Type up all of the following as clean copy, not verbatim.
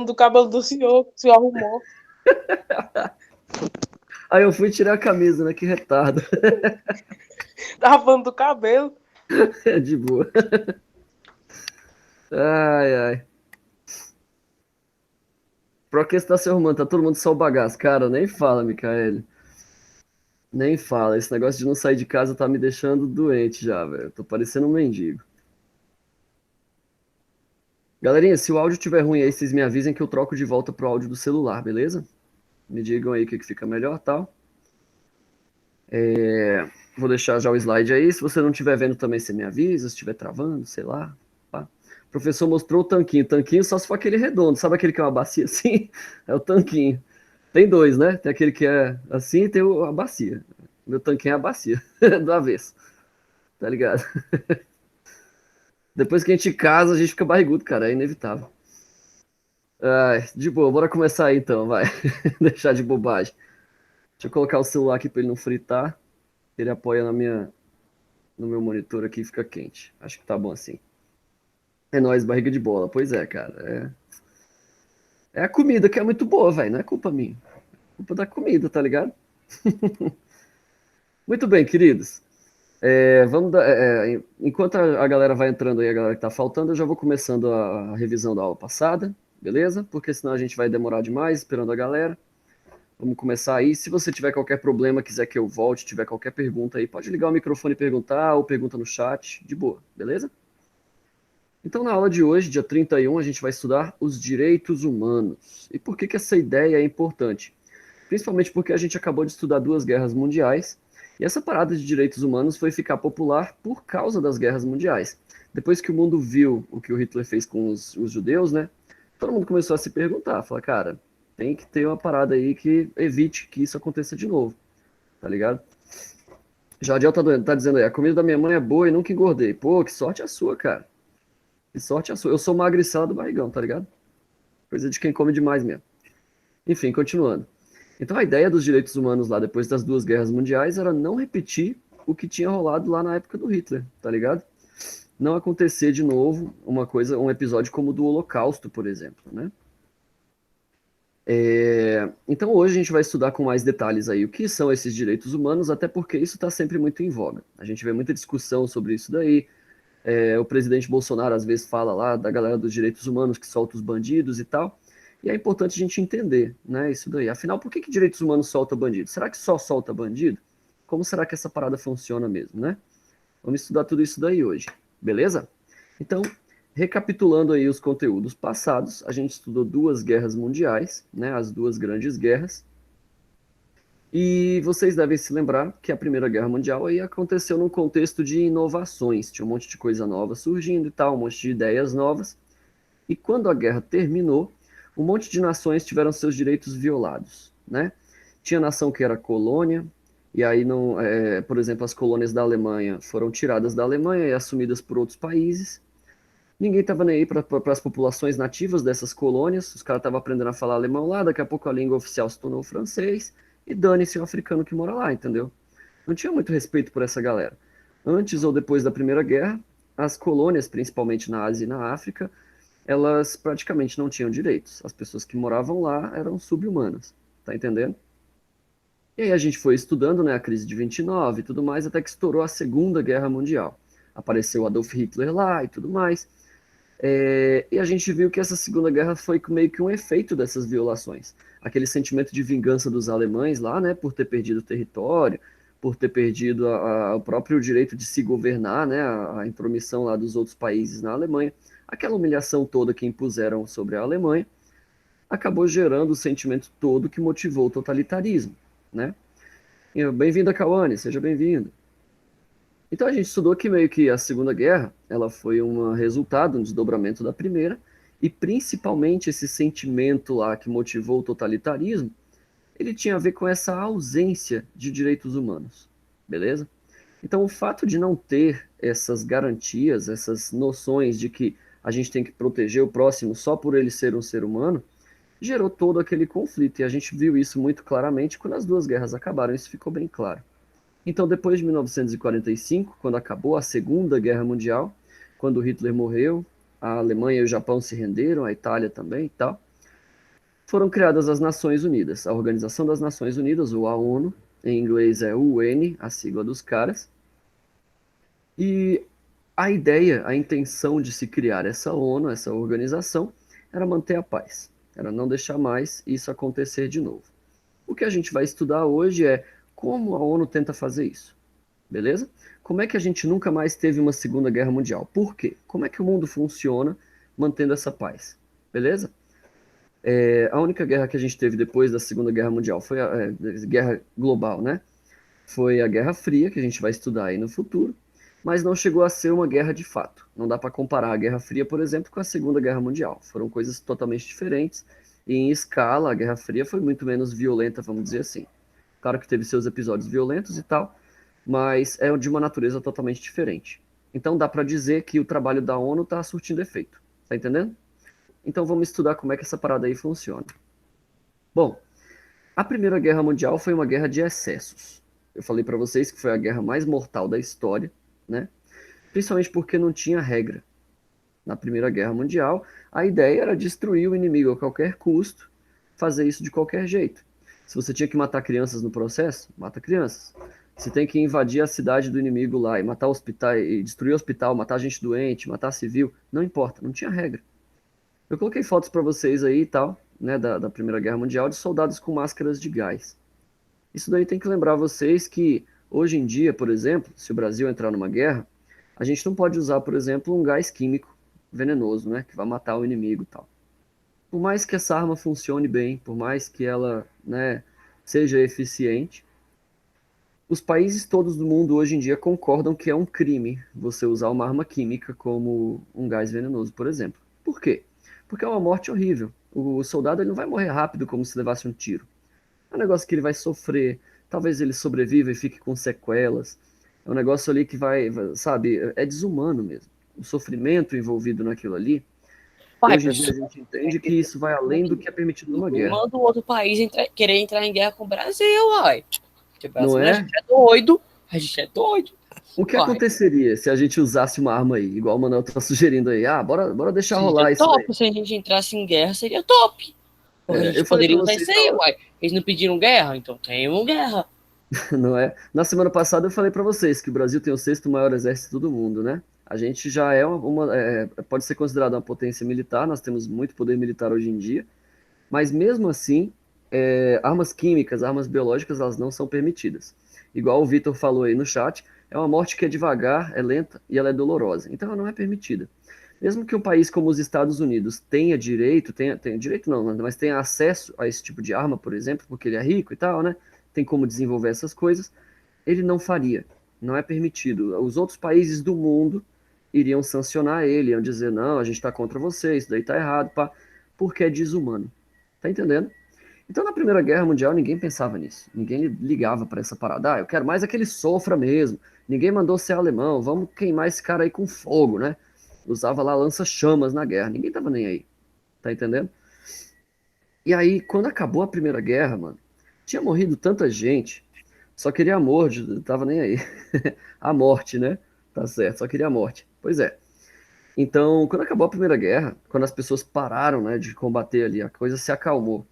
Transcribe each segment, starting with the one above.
do cabelo do senhor, que o senhor arrumou. Aí eu fui tirar a camisa, né? Que retardo. Tava falando do cabelo. É de boa. Ai, ai. Pra que você tá se arrumando? Tá todo mundo só o bagaço. Cara, nem fala, Micaele. Nem fala. Esse negócio de não sair de casa tá me deixando doente já, velho. Tô parecendo um mendigo. Galerinha, se o áudio estiver ruim aí, vocês me avisem que eu troco de volta pro áudio do celular, beleza? Me digam aí o que fica melhor, tal. Vou deixar já o slide aí. Se você não estiver vendo também, você me avisa. Se estiver travando, sei lá. Pá. O professor mostrou o tanquinho. Tanquinho só se for aquele redondo. Sabe aquele que é uma bacia assim? É o tanquinho. Tem dois, né? Tem aquele que é assim e tem a bacia. Meu tanquinho é a bacia, do avesso. Tá ligado? Depois que a gente casa, a gente fica barrigudo, cara. É inevitável. Ai, de boa, bora começar aí então, vai. Deixar de bobagem. Deixa eu colocar o celular aqui pra ele não fritar. Ele apoia no meu monitor aqui e fica quente. Acho que tá bom assim. É nóis, barriga de bola. Pois é, cara. É a comida que é muito boa, velho. Não é culpa minha. É culpa da comida, tá ligado? Muito bem, queridos. Enquanto a galera vai entrando aí, a galera que tá faltando, eu já vou começando a revisão da aula passada, beleza? Porque senão a gente vai demorar demais esperando a galera. Vamos começar aí. Se você tiver qualquer problema, quiser que eu volte, tiver qualquer pergunta aí, pode ligar o microfone e perguntar, ou pergunta no chat, de boa, beleza? Então, na aula de hoje, dia 31, a gente vai estudar os direitos humanos. E por que essa ideia é importante? Principalmente porque a gente acabou de estudar duas guerras mundiais, e essa parada de direitos humanos foi ficar popular por causa das guerras mundiais. Depois que o mundo viu o que o Hitler fez com os judeus, né? Todo mundo começou a se perguntar, falar, cara, tem que ter uma parada aí que evite que isso aconteça de novo, tá ligado? Jadiel tá dizendo aí, a comida da minha mãe é boa e nunca engordei. Pô, que sorte a sua, cara. Que sorte a sua. Eu sou magricela do barrigão, tá ligado? Coisa de quem come demais mesmo. Enfim, continuando. Então a ideia dos direitos humanos lá depois das duas guerras mundiais era não repetir o que tinha rolado lá na época do Hitler, tá ligado? Não acontecer de novo um episódio como o do Holocausto, por exemplo, né? Então hoje a gente vai estudar com mais detalhes aí o que são esses direitos humanos, até porque isso está sempre muito em voga. A gente vê muita discussão sobre isso daí. O presidente Bolsonaro às vezes fala lá da galera dos direitos humanos que solta os bandidos e tal. E é importante a gente entender, né, isso daí. Afinal, por que direitos humanos solta bandido? Será que só solta bandido? Como será que essa parada funciona mesmo, né? Vamos estudar tudo isso daí hoje, beleza? Então, recapitulando aí os conteúdos passados, a gente estudou duas guerras mundiais, né, as duas grandes guerras. E vocês devem se lembrar que a Primeira Guerra Mundial aí aconteceu num contexto de inovações, tinha um monte de coisa nova surgindo e tal, um monte de ideias novas. E quando a guerra terminou, um monte de nações tiveram seus direitos violados, né? Tinha nação que era colônia, e aí não, por exemplo, as colônias da Alemanha foram tiradas da Alemanha e assumidas por outros países. Ninguém estava nem aí para as populações nativas dessas colônias, os caras estavam aprendendo a falar alemão lá, daqui a pouco a língua oficial se tornou francês, e dane-se o africano que mora lá, entendeu? Não tinha muito respeito por essa galera. Antes ou depois da Primeira Guerra, as colônias, principalmente na Ásia e na África, elas praticamente não tinham direitos. As pessoas que moravam lá eram sub-humanas, tá entendendo? E aí a gente foi estudando, né, a crise de 29 e tudo mais, até que estourou a Segunda Guerra Mundial. Apareceu Adolf Hitler lá e tudo mais. E a gente viu que essa Segunda Guerra foi meio que um efeito dessas violações. Aquele sentimento de vingança dos alemães lá, né, por ter perdido o território, por ter perdido o próprio direito de se governar, né, a intromissão lá dos outros países na Alemanha, aquela humilhação toda que impuseram sobre a Alemanha, acabou gerando o sentimento todo que motivou o totalitarismo, né? Bem-vindo a Cauane, seja bem-vindo. Então a gente estudou que meio que a Segunda Guerra, ela foi um resultado, um desdobramento da Primeira, e principalmente esse sentimento lá que motivou o totalitarismo, ele tinha a ver com essa ausência de direitos humanos, beleza? Então o fato de não ter essas garantias, essas noções de que a gente tem que proteger o próximo só por ele ser um ser humano, gerou todo aquele conflito, e a gente viu isso muito claramente quando as duas guerras acabaram, isso ficou bem claro. Então, depois de 1945, quando acabou a Segunda Guerra Mundial, quando Hitler morreu, a Alemanha e o Japão se renderam, a Itália também e tal. foram criadas as Nações Unidas, a Organização das Nações Unidas, ou a ONU, em inglês é UN, a sigla dos caras. E a ideia, a intenção de se criar essa ONU, essa organização, era manter a paz, era não deixar mais isso acontecer de novo. O que a gente vai estudar hoje é como a ONU tenta fazer isso, beleza? Como é que a gente nunca mais teve uma Segunda Guerra Mundial? Por quê? Como é que o mundo funciona mantendo essa paz? Beleza? A única guerra que a gente teve depois da Segunda Guerra Mundial foi a guerra global, né? Foi a Guerra Fria, que a gente vai estudar aí no futuro, mas não chegou a ser uma guerra de fato. Não dá para comparar a Guerra Fria, por exemplo, com a Segunda Guerra Mundial. Foram coisas totalmente diferentes e em escala a Guerra Fria foi muito menos violenta, vamos dizer assim. Claro que teve seus episódios violentos e tal, mas é de uma natureza totalmente diferente. Então dá para dizer que o trabalho da ONU está surtindo efeito. Tá entendendo? Então vamos estudar como é que essa parada aí funciona. Bom, a Primeira Guerra Mundial foi uma guerra de excessos. Eu falei para vocês que foi a guerra mais mortal da história, né? Principalmente porque não tinha regra. Na Primeira Guerra Mundial, a ideia era destruir o inimigo a qualquer custo, fazer isso de qualquer jeito. Se você tinha que matar crianças no processo, mata crianças. Se tem que invadir a cidade do inimigo lá e matar o hospital, e destruir o hospital, matar gente doente, matar civil, não importa, não tinha regra. Eu coloquei fotos para vocês aí e tal, né, da Primeira Guerra Mundial, de soldados com máscaras de gás. Isso daí tem que lembrar vocês que, hoje em dia, por exemplo, se o Brasil entrar numa guerra, a gente não pode usar, por exemplo, um gás químico venenoso, né, que vai matar o inimigo e tal. Por mais que essa arma funcione bem, por mais que ela, né, seja eficiente, os países todos do mundo hoje em dia concordam que é um crime você usar uma arma química como um gás venenoso, por exemplo. Por quê? Porque é uma morte horrível. O soldado ele não vai morrer rápido como se levasse um tiro. É um negócio que ele vai sofrer, talvez ele sobreviva e fique com sequelas. É um negócio ali que sabe, é desumano mesmo. O sofrimento envolvido naquilo ali, Pai, hoje em dia a gente entende que isso vai além do que é permitido numa guerra. Manda o outro país querer entrar em guerra com o Brasil, uai. Tipo, Não é? A gente é doido. A gente é doido. O que aconteceria se a gente usasse uma arma aí, igual o Manuel tá sugerindo aí? Ah, bora deixar rolar isso top. aí. Se a gente entrasse em guerra, seria top. Porque a gente poderia usar isso aí, uai. Eles não pediram guerra, então tem uma guerra. Não é? Na semana passada eu falei para vocês que o Brasil tem o sexto maior exército do mundo, né? A gente já é pode ser considerado uma potência militar, nós temos muito poder militar hoje em dia, mas mesmo assim, armas químicas, armas biológicas, elas não são permitidas. Igual o Vitor falou aí no chat, é uma morte que é devagar, é lenta e ela é dolorosa, então ela não é permitida. Mesmo que um país como os Estados Unidos tenha direito, tenha direito não, mas tenha acesso a esse tipo de arma, por exemplo, porque ele é rico e tal, né? Tem como desenvolver essas coisas, ele não faria, não é permitido. Os outros países do mundo iriam sancionar ele, iam dizer, não, a gente está contra você, isso daí está errado, pá, porque é desumano. Tá entendendo? Então, na Primeira Guerra Mundial, ninguém pensava nisso. Ninguém ligava para essa parada. Ah, eu quero mais é que ele sofra mesmo. Ninguém mandou ser alemão. Vamos queimar esse cara aí com fogo, né? Usava lá lança-chamas na guerra. Ninguém tava nem aí. Tá entendendo? E aí, quando acabou a Primeira Guerra, mano, tinha morrido tanta gente. Só queria amor, tava nem aí. A morte, né? Tá certo, só queria a morte. Pois é. Então, quando acabou a Primeira Guerra, quando as pessoas pararam, né, de combater ali, a coisa se acalmou.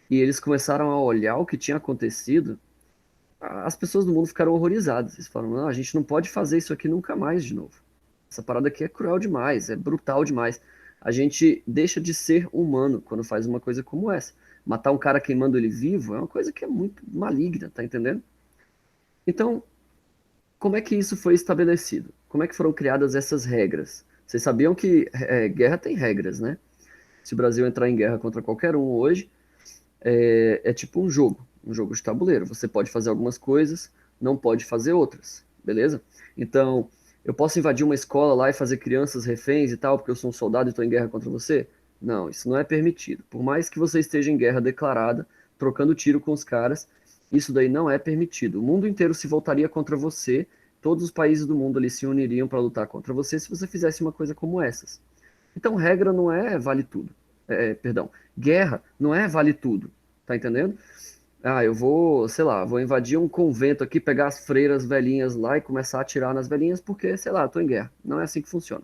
E eles começaram a olhar o que tinha acontecido, as pessoas do mundo ficaram horrorizadas. Eles falaram, não, a gente não pode fazer isso aqui nunca mais de novo. Essa parada aqui é cruel demais, é brutal demais. A gente deixa de ser humano quando faz uma coisa como essa. Matar um cara queimando ele vivo é uma coisa que é muito maligna, tá entendendo? Então, como é que isso foi estabelecido? Como é que foram criadas essas regras? Vocês sabiam que guerra tem regras, né? Se o Brasil entrar em guerra contra qualquer um hoje, é tipo um jogo de tabuleiro. Você pode fazer algumas coisas, não pode fazer outras, beleza? Então, eu posso invadir uma escola lá e fazer crianças reféns e tal, porque eu sou um soldado e estou em guerra contra você? Não, isso não é permitido. Por mais que você esteja em guerra declarada, trocando tiro com os caras, isso daí não é permitido. O mundo inteiro se voltaria contra você, todos os países do mundo ali se uniriam para lutar contra você se você fizesse uma coisa como essas. Então, regra não é vale tudo. Perdão, guerra não é vale tudo, tá entendendo? Ah, eu vou, sei lá, vou invadir um convento aqui, pegar as freiras velhinhas lá e começar a atirar nas velhinhas porque, sei lá, tô em guerra. Não é assim que funciona.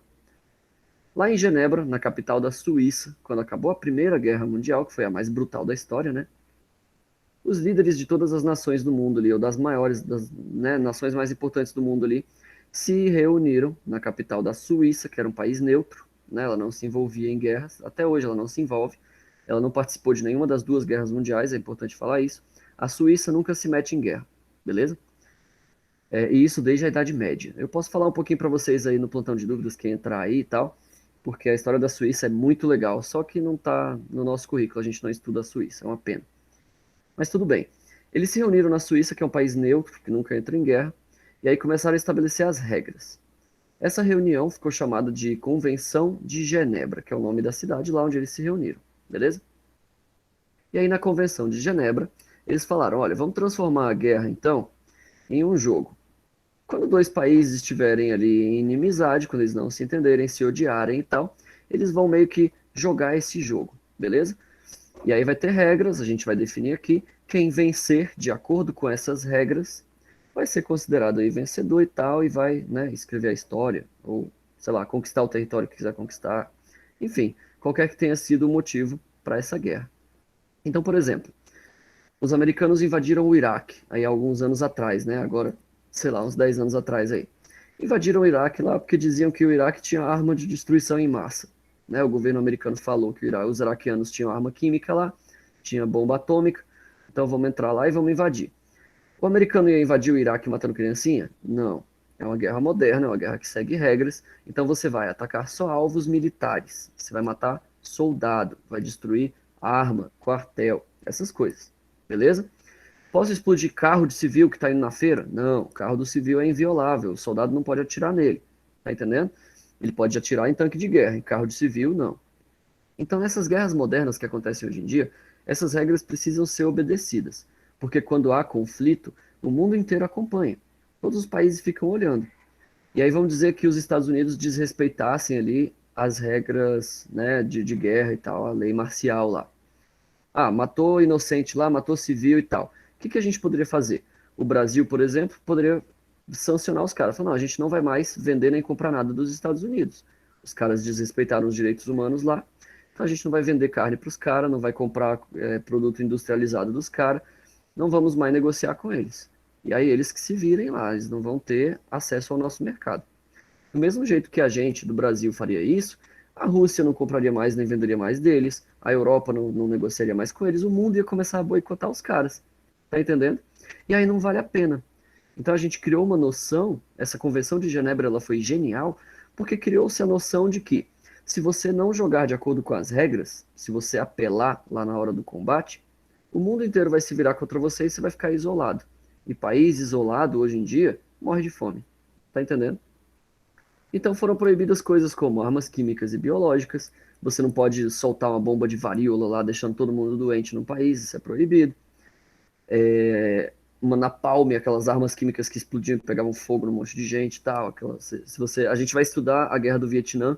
Lá em Genebra, na capital da Suíça, quando acabou a Primeira Guerra Mundial, que foi a mais brutal da história, né? Os líderes de todas as nações do mundo ali, ou das maiores, das, né, nações mais importantes do mundo ali, se reuniram na capital da Suíça, que era um país neutro, né? Ela não se envolvia em guerras, até hoje ela não se envolve, ela não participou de nenhuma das duas guerras mundiais, é importante falar isso. A Suíça nunca se mete em guerra, beleza? E isso desde a Idade Média. Eu posso falar um pouquinho para vocês aí no plantão de dúvidas, quem entrar aí e tal, porque a história da Suíça é muito legal, só que não está no nosso currículo, a gente não estuda a Suíça, é uma pena. Mas tudo bem. Eles se reuniram na Suíça, que é um país neutro, que nunca entra em guerra, e aí começaram a estabelecer as regras. Essa reunião ficou chamada de Convenção de Genebra, que é o nome da cidade lá onde eles se reuniram, beleza? E aí na Convenção de Genebra, eles falaram, olha, vamos transformar a guerra então em um jogo. Quando dois países estiverem ali em inimizade, quando eles não se entenderem, se odiarem e tal, eles vão meio que jogar esse jogo, beleza? E aí vai ter regras, a gente vai definir aqui. Quem vencer de acordo com essas regras vai ser considerado aí vencedor e tal, e vai, né, escrever a história, ou, sei lá, conquistar o território que quiser conquistar. Enfim, qualquer que tenha sido o motivo para essa guerra. Então, por exemplo, os americanos invadiram o Iraque, aí há alguns anos atrás, né? Agora, sei lá, uns 10 anos atrás aí. Invadiram o Iraque lá porque diziam que o Iraque tinha arma de destruição em massa. Né? O governo americano falou que os iraquianos tinham arma química lá, tinha bomba atômica, então vamos entrar lá e vamos invadir. O americano ia invadir o Iraque matando criancinha? Não. É uma guerra moderna, é uma guerra que segue regras, então você vai atacar só alvos militares, você vai matar soldado, vai destruir arma, quartel, essas coisas. Beleza? Posso explodir carro de civil que está indo na feira? Não, o carro do civil é inviolável, o soldado não pode atirar nele. Tá entendendo? Ele pode atirar em tanque de guerra, em carro de civil, não. Então, nessas guerras modernas que acontecem hoje em dia, essas regras precisam ser obedecidas, porque quando há conflito, o mundo inteiro acompanha. Todos os países ficam olhando. E aí vamos dizer que os Estados Unidos desrespeitassem ali as regras, né, de guerra e tal, a lei marcial lá. Ah, matou inocente lá, matou civil e tal. O que que a gente poderia fazer? O Brasil, por exemplo, poderia sancionar os caras. Falar, não, a gente não vai mais vender nem comprar nada dos Estados Unidos. Os caras desrespeitaram os direitos humanos lá, então a gente não vai vender carne para os caras, não vai comprar produto industrializado dos caras, não vamos mais negociar com eles. E aí eles que se virem lá, eles não vão ter acesso ao nosso mercado. Do mesmo jeito que a gente do Brasil faria isso, a Rússia não compraria mais nem venderia mais deles, a Europa não negociaria mais com eles, o mundo ia começar a boicotar os caras. Tá entendendo? E aí não vale a pena. Então a gente criou uma noção, essa Convenção de Genebra ela foi genial, porque criou-se a noção de que se você não jogar de acordo com as regras, se você apelar lá na hora do combate, o mundo inteiro vai se virar contra você e você vai ficar isolado. E país isolado hoje em dia morre de fome. Tá entendendo? Então foram proibidas coisas como armas químicas e biológicas. Você não pode soltar uma bomba de varíola lá, deixando todo mundo doente no país, isso é proibido. Uma napalm, aquelas armas químicas que explodiam, que pegavam fogo num monte de gente e tal. A gente vai estudar a guerra do Vietnã,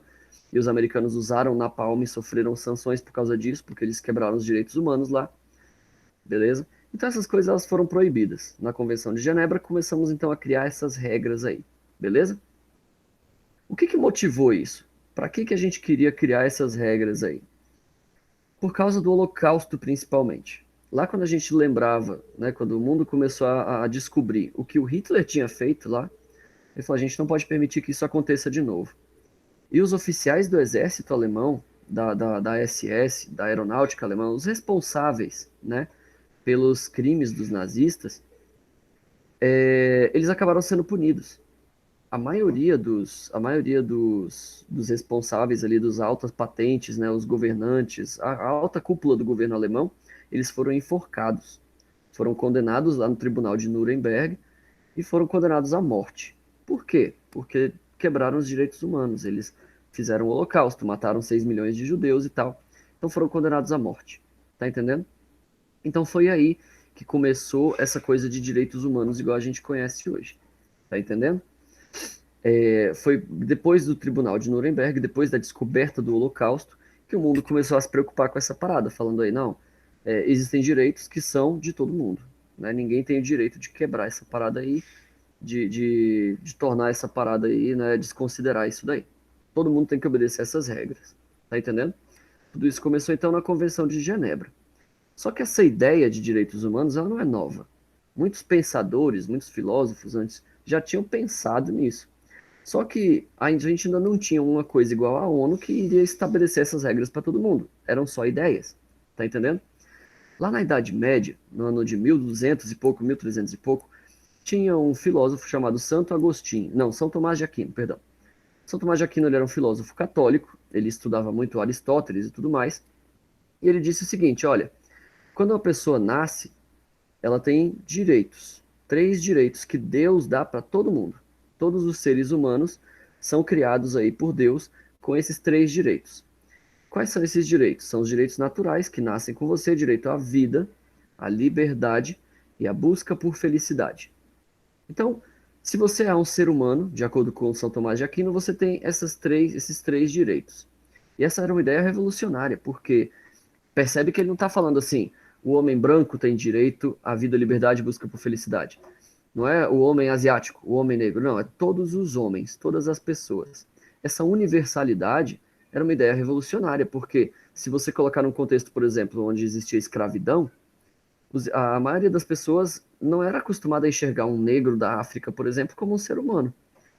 e os americanos usaram napalm e sofreram sanções por causa disso, porque eles quebraram os direitos humanos lá, beleza? Então essas coisas elas foram proibidas. Na Convenção de Genebra começamos então a criar essas regras aí, beleza? O que que motivou isso? Para que que a gente queria criar essas regras aí? Por causa do Holocausto, principalmente. Lá quando a gente lembrava, né, quando o mundo começou a descobrir o que o Hitler tinha feito lá, ele falou, a gente não pode permitir que isso aconteça de novo. E os oficiais do exército alemão, da SS, da aeronáutica alemã, os responsáveis, né, pelos crimes dos nazistas, eles acabaram sendo punidos. A maioria dos responsáveis ali, dos altas patentes, né, os governantes, a alta cúpula do governo alemão, eles foram enforcados. Foram condenados lá no tribunal de Nuremberg e foram condenados à morte. Por quê? Porque quebraram os direitos humanos. Eles fizeram o Holocausto, mataram 6 milhões de judeus e tal. Então foram condenados à morte. Tá entendendo? Então foi aí que começou essa coisa de direitos humanos igual a gente conhece hoje. Tá entendendo? Foi depois do Tribunal de Nuremberg, depois da descoberta do Holocausto, que o mundo começou a se preocupar com essa parada, falando aí, não, existem direitos que são de todo mundo. Né? Ninguém tem o direito de quebrar essa parada aí, de tornar essa parada aí, né, desconsiderar isso daí. Todo mundo tem que obedecer essas regras. Tá entendendo? Tudo isso começou então na Convenção de Genebra. Só que essa ideia de direitos humanos, ela não é nova. Muitos pensadores, muitos filósofos antes já tinham pensado nisso. Só que a gente ainda não tinha uma coisa igual à ONU que iria estabelecer essas regras para todo mundo. Eram só ideias. Tá entendendo? Lá na Idade Média, no ano de 1200 e pouco, 1300 e pouco, tinha um filósofo chamado Santo Agostinho. Não, São Tomás de Aquino, perdão. São Tomás de Aquino ele era um filósofo católico, ele estudava muito Aristóteles e tudo mais. E ele disse o seguinte, olha, quando uma pessoa nasce, ela tem direitos. 3 direitos que Deus dá para todo mundo. Todos os seres humanos são criados aí por Deus com esses 3 direitos. Quais são esses direitos? São os direitos naturais que nascem com você, direito à vida, à liberdade e à busca por felicidade. Então, se você é um ser humano, de acordo com São Tomás de Aquino, você tem esses 3 direitos. E essa era uma ideia revolucionária, porque percebe que ele não está falando assim, o homem branco tem direito à vida, liberdade e busca por felicidade. Não é o homem asiático, o homem negro, não, é todos os homens, todas as pessoas. Essa universalidade era uma ideia revolucionária, porque se você colocar num contexto, por exemplo, onde existia escravidão, a maioria das pessoas não era acostumada a enxergar um negro da África, por exemplo, como um ser humano.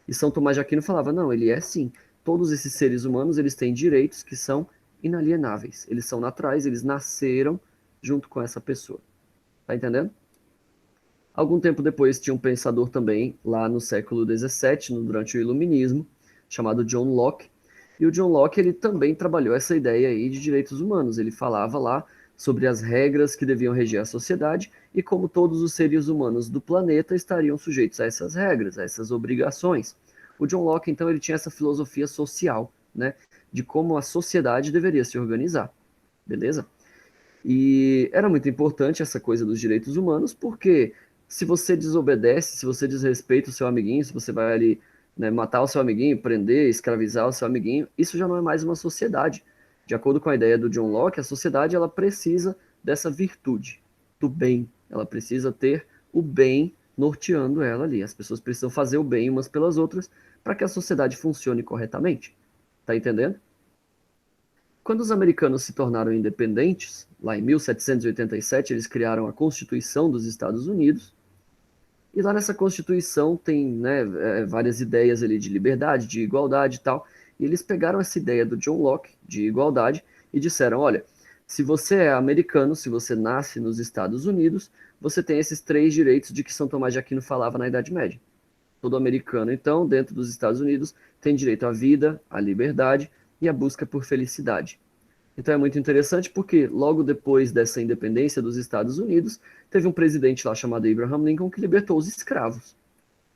E São Tomás de Aquino falava, não, ele é sim. Todos esses seres humanos, eles têm direitos que são inalienáveis. Eles são naturais, eles nasceram junto com essa pessoa. Tá entendendo? Algum tempo depois tinha um pensador também, lá no século XVII, durante o Iluminismo, chamado John Locke. E o John Locke, ele também trabalhou essa ideia aí de direitos humanos. Ele falava lá sobre as regras que deviam reger a sociedade e como todos os seres humanos do planeta estariam sujeitos a essas regras, a essas obrigações. O John Locke, então, ele tinha essa filosofia social, né, de como a sociedade deveria se organizar, beleza? E era muito importante essa coisa dos direitos humanos, porque se você desobedece, se você desrespeita o seu amiguinho, se você vai ali, né, matar o seu amiguinho, prender, escravizar o seu amiguinho, isso já não é mais uma sociedade. De acordo com a ideia do John Locke, a sociedade ela precisa dessa virtude, do bem. Ela precisa ter o bem norteando ela ali. As pessoas precisam fazer o bem umas pelas outras para que a sociedade funcione corretamente. Tá entendendo? Quando os americanos se tornaram independentes, lá em 1787, eles criaram a Constituição dos Estados Unidos. E lá nessa Constituição tem, né, várias ideias ali de liberdade, de igualdade e tal. E eles pegaram essa ideia do John Locke de igualdade e disseram, olha, se você é americano, se você nasce nos Estados Unidos, você tem esses 3 direitos de que São Tomás de Aquino falava na Idade Média. Todo americano, então, dentro dos Estados Unidos, tem direito à vida, à liberdade e à busca por felicidade. Então é muito interessante porque logo depois dessa independência dos Estados Unidos, teve um presidente lá chamado Abraham Lincoln que libertou os escravos.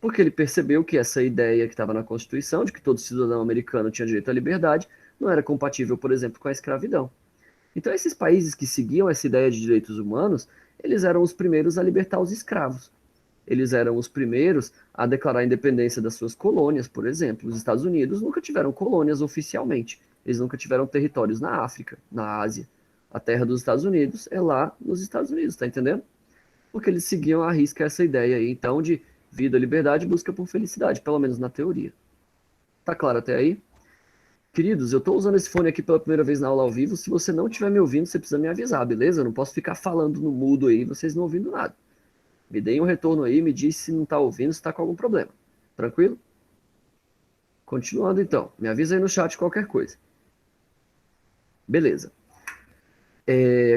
Porque ele percebeu que essa ideia que estava na Constituição, de que todo cidadão americano tinha direito à liberdade, não era compatível, por exemplo, com a escravidão. Então esses países que seguiam essa ideia de direitos humanos, eles eram os primeiros a libertar os escravos. Eles eram os primeiros a declarar a independência das suas colônias, por exemplo. Os Estados Unidos nunca tiveram colônias oficialmente. Eles nunca tiveram territórios na África, na Ásia. A terra dos Estados Unidos é lá nos Estados Unidos, tá entendendo? Porque eles seguiam à risca essa ideia aí, então, de vida, liberdade e busca por felicidade, pelo menos na teoria. Tá claro até aí? Queridos, eu tô usando esse fone aqui pela primeira vez na aula ao vivo. Se você não estiver me ouvindo, você precisa me avisar, beleza? Eu não posso ficar falando no mudo aí, vocês não ouvindo nada. Me deem um retorno aí, me diz se não tá ouvindo, se tá com algum problema. Tranquilo? Continuando então, me avisa aí no chat qualquer coisa. Beleza.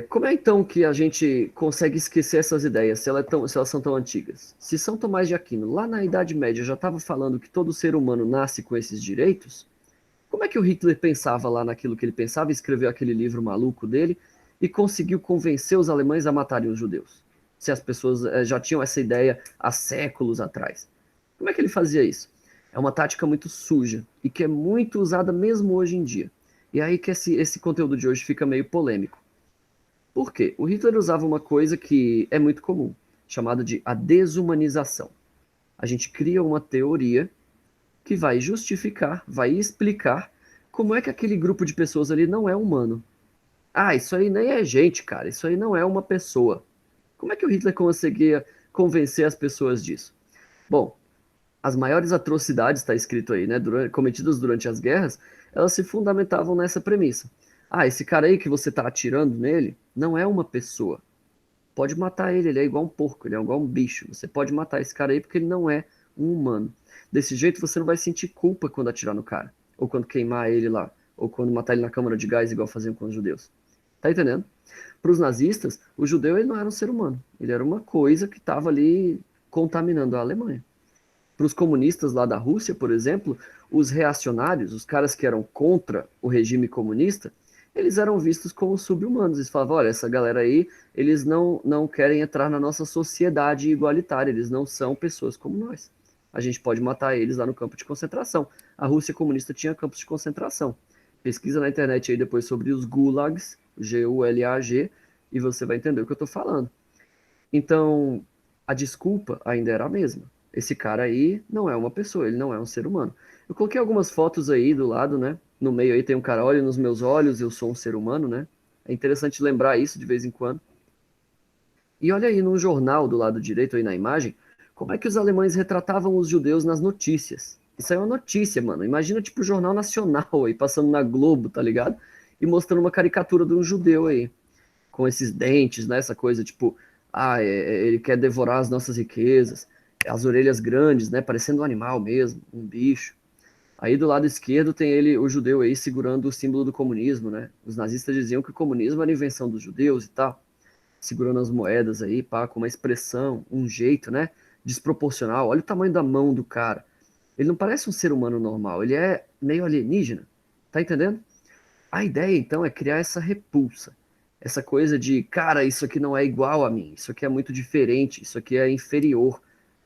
Como é então que a gente consegue esquecer essas ideias, se elas são tão antigas? Se São Tomás de Aquino, lá na Idade Média, já estava falando que todo ser humano nasce com esses direitos, como é que o Hitler pensava lá naquilo que ele pensava e escreveu aquele livro maluco dele e conseguiu convencer os alemães a matarem os judeus? Se as pessoas já tinham essa ideia há séculos atrás. Como é que ele fazia isso? É uma tática muito suja e que é muito usada mesmo hoje em dia. E aí que esse conteúdo de hoje fica meio polêmico. Por quê? O Hitler usava uma coisa que é muito comum, chamada de a desumanização. A gente cria uma teoria que vai justificar, vai explicar como é que aquele grupo de pessoas ali não é humano. Ah, isso aí nem é gente, cara, isso aí não é uma pessoa. Como é que o Hitler conseguia convencer as pessoas disso? Bom, as maiores atrocidades, está escrito aí, né, cometidas durante as guerras, elas se fundamentavam nessa premissa. Ah, esse cara aí que você está atirando nele não é uma pessoa. Pode matar ele é igual um porco, ele é igual um bicho. Você pode matar esse cara aí porque ele não é um humano. Desse jeito você não vai sentir culpa quando atirar no cara, ou quando queimar ele lá, ou quando matar ele na câmara de gás, igual faziam com os judeus. Tá entendendo? Para os nazistas, o judeu ele não era um ser humano, ele era uma coisa que estava ali contaminando a Alemanha. Para os comunistas lá da Rússia, por exemplo, os reacionários, os caras que eram contra o regime comunista, eles eram vistos como sub-humanos. Eles falavam, olha, essa galera aí, eles não querem entrar na nossa sociedade igualitária, eles não são pessoas como nós. A gente pode matar eles lá no campo de concentração. A Rússia comunista tinha campos de concentração. Pesquisa na internet aí depois sobre os gulags, G-U-L-A-G, e você vai entender o que eu estou falando. Então, a desculpa ainda era a mesma. Esse cara aí não é uma pessoa, ele não é um ser humano. Eu coloquei algumas fotos aí do lado, né? No meio aí tem um cara, olha nos meus olhos, eu sou um ser humano, né? É interessante lembrar isso de vez em quando. E olha aí no jornal do lado direito aí na imagem, como é que os alemães retratavam os judeus nas notícias. Isso aí é uma notícia, mano. Imagina tipo o Jornal Nacional aí, passando na Globo, tá ligado? E mostrando uma caricatura de um judeu aí, com esses dentes, né? Essa coisa tipo, ele quer devorar as nossas riquezas, as orelhas grandes, né? Parecendo um animal mesmo, um bicho. Aí do lado esquerdo tem ele, o judeu aí, segurando o símbolo do comunismo, né? Os nazistas diziam que o comunismo era invenção dos judeus e tal, segurando as moedas aí, pá, com uma expressão, um jeito, né? Desproporcional. Olha o tamanho da mão do cara. Ele não parece um ser humano normal, ele é meio alienígena. Tá entendendo? A ideia, então, é criar essa repulsa. Essa coisa de, cara, isso aqui não é igual a mim, isso aqui é muito diferente, isso aqui é inferior,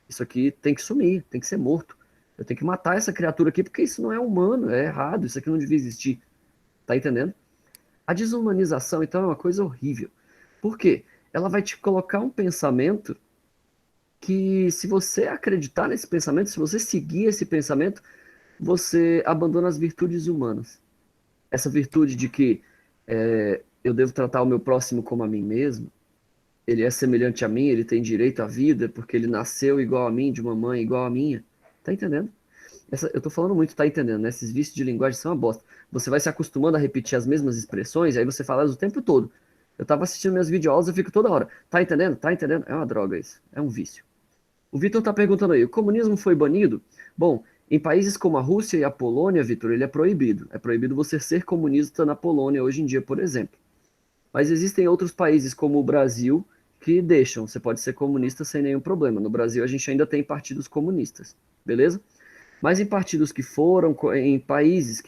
isso aqui tem que sumir, tem que ser morto. Eu tenho que matar essa criatura aqui porque isso não é humano, é errado, isso aqui não devia existir. Tá entendendo? A desumanização, então, é uma coisa horrível. Por quê? Ela vai te colocar um pensamento que, se você acreditar nesse pensamento, se você seguir esse pensamento, você abandona as virtudes humanas. Essa virtude de que eu devo tratar o meu próximo como a mim mesmo, ele é semelhante a mim, ele tem direito à vida, porque ele nasceu igual a mim, de uma mãe igual a minha. Tá entendendo? Eu tô falando muito, tá entendendo, né? Esses vícios de linguagem são uma bosta. Você vai se acostumando a repetir as mesmas expressões, aí você fala o tempo todo. Eu tava assistindo minhas videoaulas, eu fico toda hora. Tá entendendo? Tá entendendo? É uma droga isso. É um vício. O Vitor tá perguntando aí, o comunismo foi banido? Bom, em países como a Rússia e a Polônia, Vitor, ele é proibido. É proibido você ser comunista na Polônia hoje em dia, por exemplo. Mas existem outros países, como o Brasil, que deixam. Você pode ser comunista sem nenhum problema. No Brasil, a gente ainda tem partidos comunistas, beleza? Mas em países que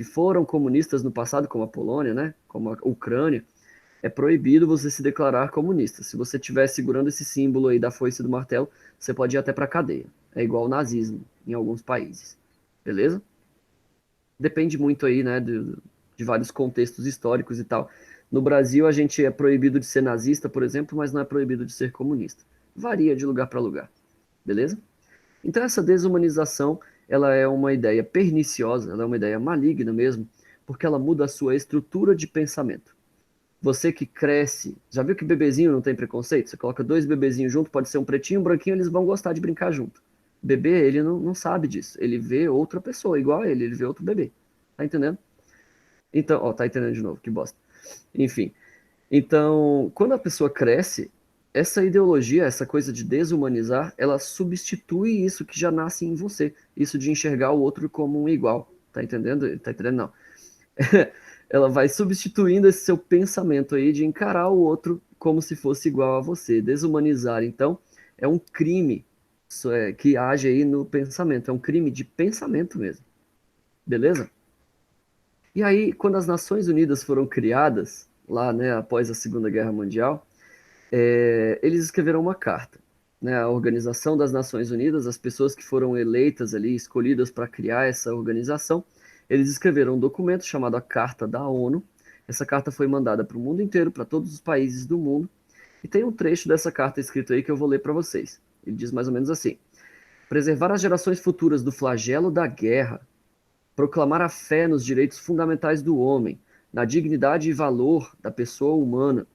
foram comunistas no passado, como a Polônia, né? Como a Ucrânia, é proibido você se declarar comunista. Se você estiver segurando esse símbolo aí da foice e do martelo, você pode ir até para cadeia. É igual ao nazismo em alguns países. Beleza? Depende muito aí, né, de vários contextos históricos e tal. No Brasil, a gente é proibido de ser nazista, por exemplo, mas não é proibido de ser comunista. Varia de lugar para lugar. Beleza? Então, essa desumanização, ela é uma ideia perniciosa, ela é uma ideia maligna mesmo, porque ela muda a sua estrutura de pensamento. Você que cresce, já viu que bebezinho não tem preconceito? Você coloca dois bebezinhos junto, pode ser um pretinho e um branquinho, eles vão gostar de brincar junto. Bebê, ele não sabe disso. Ele vê outra pessoa igual a ele vê outro bebê. Tá entendendo? Então, ó, tá entendendo de novo, que bosta. Enfim. Então, quando a pessoa cresce, essa ideologia, essa coisa de desumanizar, ela substitui isso que já nasce em você. Isso de enxergar o outro como um igual. Tá entendendo? Tá entendendo? Não. Ela vai substituindo esse seu pensamento aí de encarar o outro como se fosse igual a você. Desumanizar, então, é um crime que age aí no pensamento. É um crime de pensamento mesmo. Beleza? E aí, quando as Nações Unidas foram criadas, lá, né, após a Segunda Guerra Mundial, eles escreveram uma carta. Né, a Organização das Nações Unidas, as pessoas que foram eleitas ali, escolhidas para criar essa organização, eles escreveram um documento chamado a Carta da ONU. Essa carta foi mandada para o mundo inteiro, para todos os países do mundo. E tem um trecho dessa carta escrito aí que eu vou ler para vocês. Ele diz mais ou menos assim: preservar as gerações futuras do flagelo da guerra, proclamar a fé nos direitos fundamentais do homem, na dignidade e valor da pessoa humana,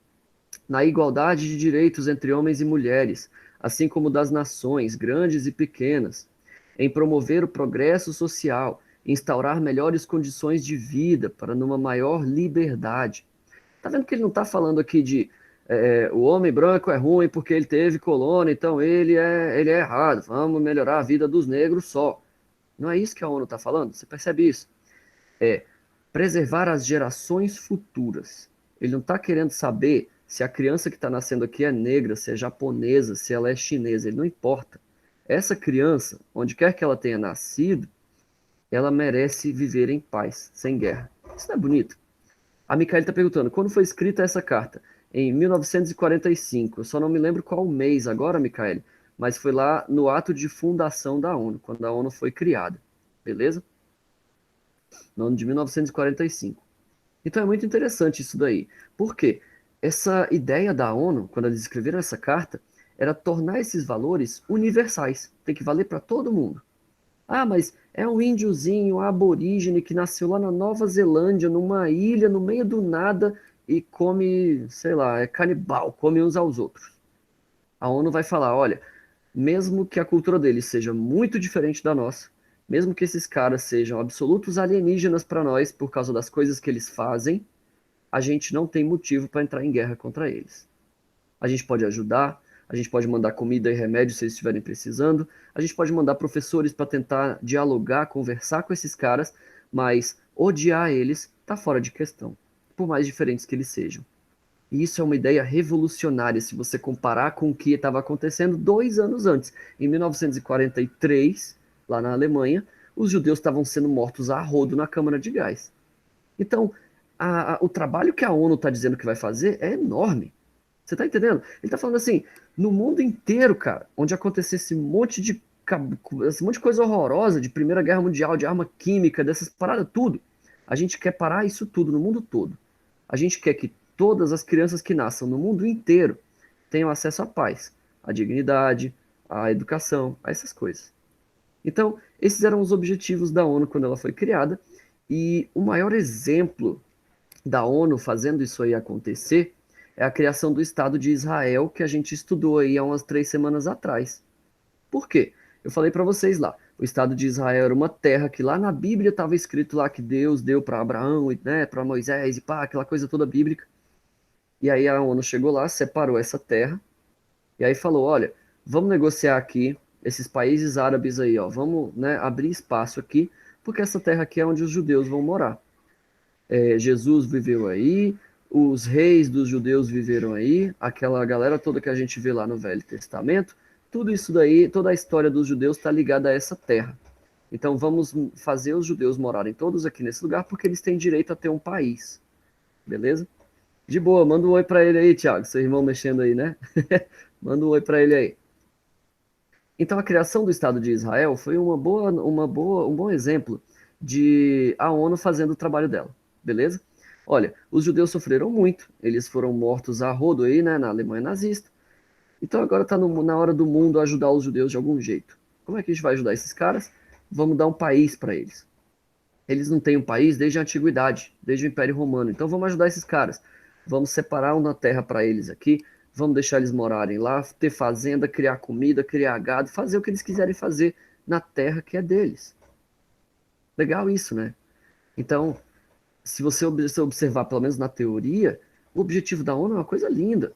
na igualdade de direitos entre homens e mulheres, assim como das nações, grandes e pequenas, em promover o progresso social, instaurar melhores condições de vida para numa maior liberdade. Tá vendo que ele não está falando aqui de o homem branco é ruim porque ele teve colônia, então ele é errado, vamos melhorar a vida dos negros só. Não é isso que a ONU está falando? Você percebe isso? É preservar as gerações futuras. Ele não está querendo saber se a criança que está nascendo aqui é negra, se é japonesa, se ela é chinesa, ele não importa. Essa criança, onde quer que ela tenha nascido, ela merece viver em paz, sem guerra. Isso não é bonito? A Micaela está perguntando, quando foi escrita essa carta? Em 1945. Eu só não me lembro qual mês agora, Micaela, mas foi lá no ato de fundação da ONU, quando a ONU foi criada. Beleza? No ano de 1945. Então é muito interessante isso daí. Por quê? Essa ideia da ONU, quando eles escreveram essa carta, era tornar esses valores universais. Tem que valer para todo mundo. Ah, mas é um índiozinho aborígene que nasceu lá na Nova Zelândia, numa ilha, no meio do nada, e come, sei lá, é canibal, come uns aos outros. A ONU vai falar, olha, mesmo que a cultura deles seja muito diferente da nossa, mesmo que esses caras sejam absolutos alienígenas para nós por causa das coisas que eles fazem, a gente não tem motivo para entrar em guerra contra eles. A gente pode ajudar, a gente pode mandar comida e remédio se eles estiverem precisando, a gente pode mandar professores para tentar dialogar, conversar com esses caras, mas odiar eles está fora de questão, por mais diferentes que eles sejam. E isso é uma ideia revolucionária se você comparar com o que estava acontecendo 2 anos antes. Em 1943, lá na Alemanha, os judeus estavam sendo mortos a rodo na câmara de gás. Então, o trabalho que a ONU está dizendo que vai fazer é enorme. Você tá entendendo? Ele tá falando assim, no mundo inteiro, cara, onde acontecesse esse monte de coisa horrorosa, de Primeira Guerra Mundial, de arma química, dessas paradas, tudo. A gente quer parar isso tudo no mundo todo. A gente quer que todas as crianças que nasçam no mundo inteiro tenham acesso à paz, à dignidade, à educação, a essas coisas. Então, esses eram os objetivos da ONU quando ela foi criada, e o maior exemplo da ONU fazendo isso aí acontecer é a criação do Estado de Israel, que a gente estudou aí há umas 3 semanas atrás. Por quê? Eu falei para vocês lá, o Estado de Israel era uma terra que lá na Bíblia estava escrito lá que Deus deu para Abraão, né, para Moisés e pá, aquela coisa toda bíblica. E aí a ONU chegou lá, separou essa terra, e aí falou, olha, vamos negociar aqui, esses países árabes aí, ó, vamos, né, abrir espaço aqui, porque essa terra aqui é onde os judeus vão morar. Jesus viveu aí, os reis dos judeus viveram aí, aquela galera toda que a gente vê lá no Velho Testamento, tudo isso daí, toda a história dos judeus está ligada a essa terra. Então vamos fazer os judeus morarem todos aqui nesse lugar, porque eles têm direito a ter um país. Beleza? De boa, manda um oi para ele aí, Thiago, seu irmão mexendo aí, né? Manda um oi para ele aí. Então a criação do Estado de Israel foi um bom exemplo de a ONU fazendo o trabalho dela. Beleza? Olha, os judeus sofreram muito, eles foram mortos a rodo aí, né, na Alemanha nazista. Então agora está na hora do mundo ajudar os judeus de algum jeito. Como é que a gente vai ajudar esses caras? Vamos dar um país para eles. Eles não têm um país desde a antiguidade, desde o Império Romano. Então vamos ajudar esses caras. Vamos separar uma terra para eles aqui, vamos deixar eles morarem lá, ter fazenda, criar comida, criar gado, fazer o que eles quiserem fazer na terra que é deles. Legal isso, né? Então, se você observar, pelo menos na teoria, o objetivo da ONU é uma coisa linda.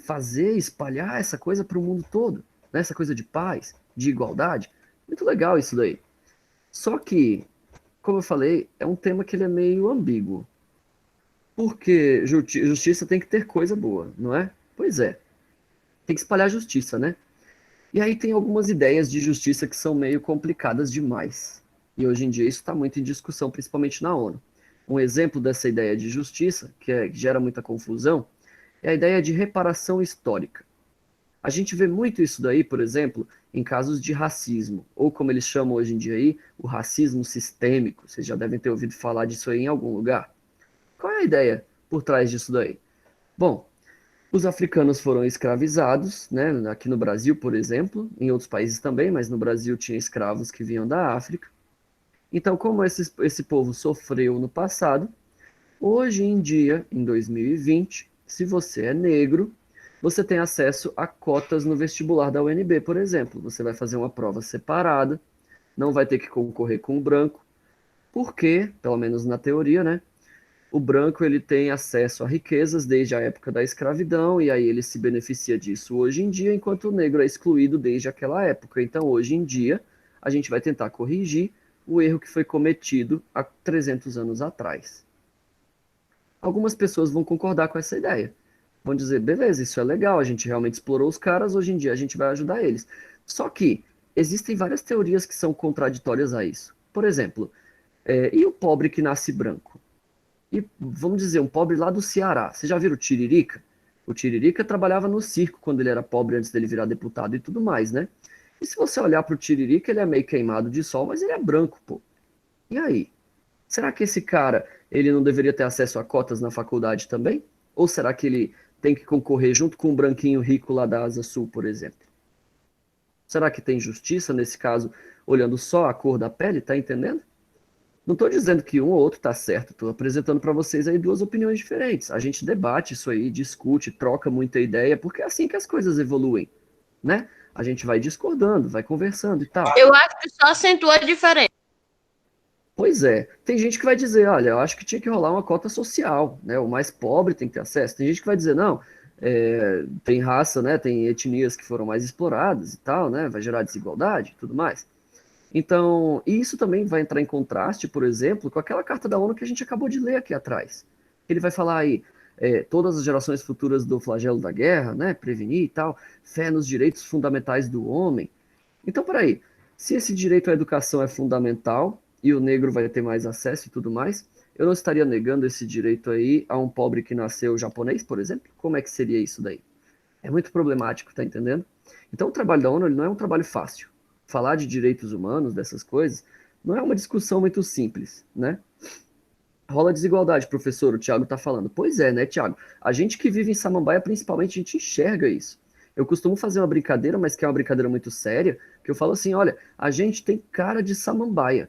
Fazer, espalhar essa coisa para o mundo todo. Né? Essa coisa de paz, de igualdade. Muito legal isso daí. Só que, como eu falei, é um tema que ele é meio ambíguo. Porque justiça tem que ter coisa boa, não é? Pois é. Tem que espalhar justiça, né? E aí tem algumas ideias de justiça que são meio complicadas demais. E hoje em dia isso está muito em discussão, principalmente na ONU. Um exemplo dessa ideia de justiça, que gera muita confusão, é a ideia de reparação histórica. A gente vê muito isso daí, por exemplo, em casos de racismo, ou como eles chamam hoje em dia aí, o racismo sistêmico. Vocês já devem ter ouvido falar disso aí em algum lugar. Qual é a ideia por trás disso daí? Bom, os africanos foram escravizados, né? Aqui no Brasil, por exemplo, em outros países também, mas no Brasil tinha escravos que vinham da África. Então, como esse povo sofreu no passado, hoje em dia, em 2020, se você é negro, você tem acesso a cotas no vestibular da UNB, por exemplo. Você vai fazer uma prova separada, não vai ter que concorrer com o branco, porque, pelo menos na teoria, né? O branco ele tem acesso a riquezas desde a época da escravidão, e aí ele se beneficia disso hoje em dia, enquanto o negro é excluído desde aquela época. Então, hoje em dia, a gente vai tentar corrigir o erro que foi cometido há 300 anos atrás. Algumas pessoas vão concordar com essa ideia. Vão dizer, beleza, isso é legal, a gente realmente explorou os caras, hoje em dia a gente vai ajudar eles. Só que existem várias teorias que são contraditórias a isso. Por exemplo, e o pobre que nasce branco? E vamos dizer, um pobre lá do Ceará. Você já viram o Tiririca? O Tiririca trabalhava no circo quando ele era pobre, antes dele virar deputado e tudo mais, né? E se você olhar pro Tiririca, ele é meio queimado de sol, mas ele é branco, pô. E aí? Será que esse cara, ele não deveria ter acesso a cotas na faculdade também? Ou será que ele tem que concorrer junto com um branquinho rico lá da Asa Sul, por exemplo? Será que tem justiça nesse caso, olhando só a cor da pele, tá entendendo? Não estou dizendo que um ou outro está certo, estou apresentando para vocês aí duas opiniões diferentes. A gente debate isso aí, discute, troca muita ideia, porque é assim que as coisas evoluem, né? A gente vai discordando, vai conversando e tal. Eu acho que só acentua a diferença. Pois é, tem gente que vai dizer, olha, eu acho que tinha que rolar uma cota social, né? O mais pobre tem que ter acesso. Tem gente que vai dizer, não, tem raça, né? Tem etnias que foram mais exploradas e tal, né? Vai gerar desigualdade e tudo mais. Então, isso também vai entrar em contraste, por exemplo, com aquela carta da ONU que a gente acabou de ler aqui atrás. Ele vai falar aí, todas as gerações futuras do flagelo da guerra, né, prevenir e tal, fé nos direitos fundamentais do homem. Então, peraí, se esse direito à educação é fundamental e o negro vai ter mais acesso e tudo mais, eu não estaria negando esse direito aí a um pobre que nasceu japonês, por exemplo? Como é que seria isso daí? É muito problemático, tá entendendo? Então, o trabalho da ONU ele não é um trabalho fácil. Falar de direitos humanos, dessas coisas, não é uma discussão muito simples, né? Rola desigualdade, professor, o Thiago tá falando. Pois é, né, Thiago? A gente que vive em Samambaia, principalmente, a gente enxerga isso. Eu costumo fazer uma brincadeira, mas que é uma brincadeira muito séria, que eu falo assim, olha, a gente tem cara de Samambaia.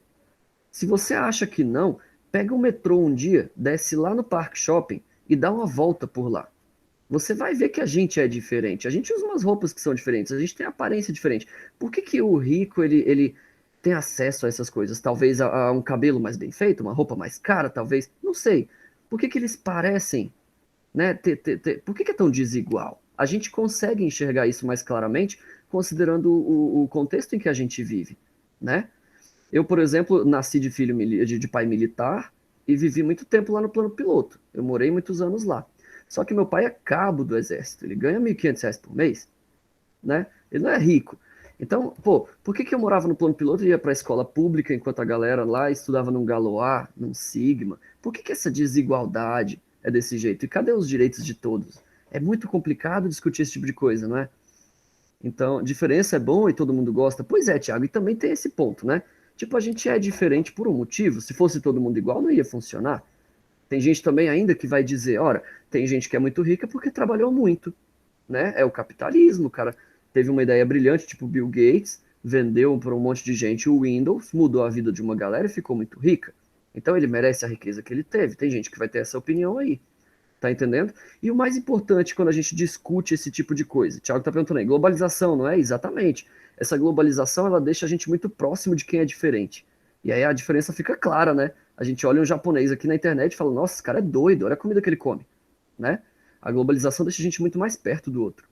Se você acha que não, pega o metrô um dia, desce lá no Parque Shopping e dá uma volta por lá. Você vai ver que a gente é diferente. A gente usa umas roupas que são diferentes, a gente tem aparência diferente. Por que que o rico, ele tem acesso a essas coisas? Talvez a um cabelo mais bem feito, uma roupa mais cara, talvez. Não sei. Por que que eles parecem, né? Por que que é tão desigual? A gente consegue enxergar isso mais claramente, considerando o contexto em que a gente vive, né? Eu, por exemplo, nasci de filho de pai militar e vivi muito tempo lá no plano piloto. Eu morei muitos anos lá. Só que meu pai é cabo do exército, ele ganha R$ 1.500 por mês, né? Ele não é rico. Então, pô, por que que eu morava no plano piloto e ia para a escola pública enquanto a galera lá estudava num Galois, num Sigma? Por que que essa desigualdade é desse jeito? E cadê os direitos de todos? É muito complicado discutir esse tipo de coisa, não é? Então, diferença é bom e todo mundo gosta. Pois é, Thiago, e também tem esse ponto, né? Tipo, a gente é diferente por um motivo. Se fosse todo mundo igual, não ia funcionar. Tem gente também ainda que vai dizer, ora, tem gente que é muito rica porque trabalhou muito, né? É o capitalismo, o cara teve uma ideia brilhante, tipo Bill Gates, vendeu para um monte de gente o Windows, mudou a vida de uma galera e ficou muito rica. Então ele merece a riqueza que ele teve. Tem gente que vai ter essa opinião aí, tá entendendo? E o mais importante quando a gente discute esse tipo de coisa, o Thiago tá perguntando aí, globalização, não é? Exatamente. Essa globalização, ela deixa a gente muito próximo de quem é diferente. E aí a diferença fica clara, né? A gente olha um japonês aqui na internet e fala, nossa, esse cara é doido, olha a comida que ele come, né? A globalização deixa a gente muito mais perto do outro.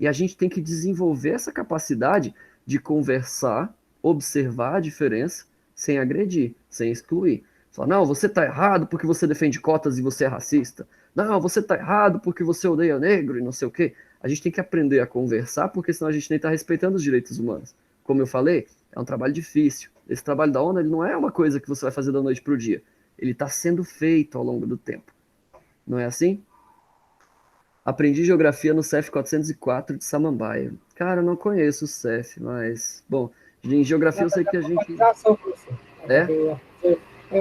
E a gente tem que desenvolver essa capacidade de conversar, observar a diferença, sem agredir, sem excluir. Falar, não, você tá errado porque você defende cotas e você é racista. Não, você tá errado porque você odeia negro e não sei o quê. A gente tem que aprender a conversar, porque senão a gente nem tá respeitando os direitos humanos. Como eu falei, é um trabalho difícil. Esse trabalho da ONU ele não é uma coisa que você vai fazer da noite para o dia. Ele está sendo feito ao longo do tempo. Não é assim? Aprendi geografia no CEF 404 de Samambaia. Cara, eu não conheço o CEF, mas... Bom, em geografia eu sei que a gente...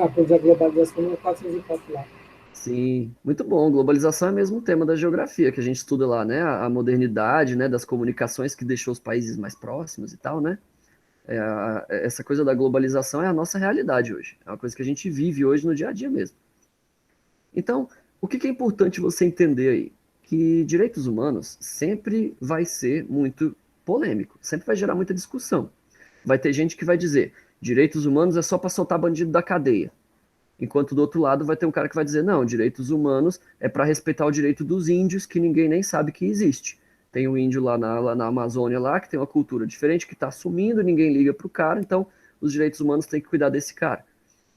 Aprendi a globalização no 404 lá. Sim, muito bom. Globalização é mesmo o tema da geografia, que a gente estuda lá, né? A modernidade, né? Das comunicações que deixou os países mais próximos e tal, né? Essa coisa da globalização é a nossa realidade hoje. É uma coisa que a gente vive hoje no dia a dia mesmo. Então, o que é importante você entender aí? que direitos humanos sempre vai ser muito polêmico, sempre vai gerar muita discussão. Vai ter gente que vai dizer, direitos humanos é só para soltar bandido da cadeia. Enquanto do outro lado vai ter um cara que vai dizer, não, direitos humanos é para respeitar o direito dos índios, que ninguém nem sabe que existe. Tem um índio lá na Amazônia, lá, que tem uma cultura diferente, que está sumindo, ninguém liga para o cara, então os direitos humanos têm que cuidar desse cara.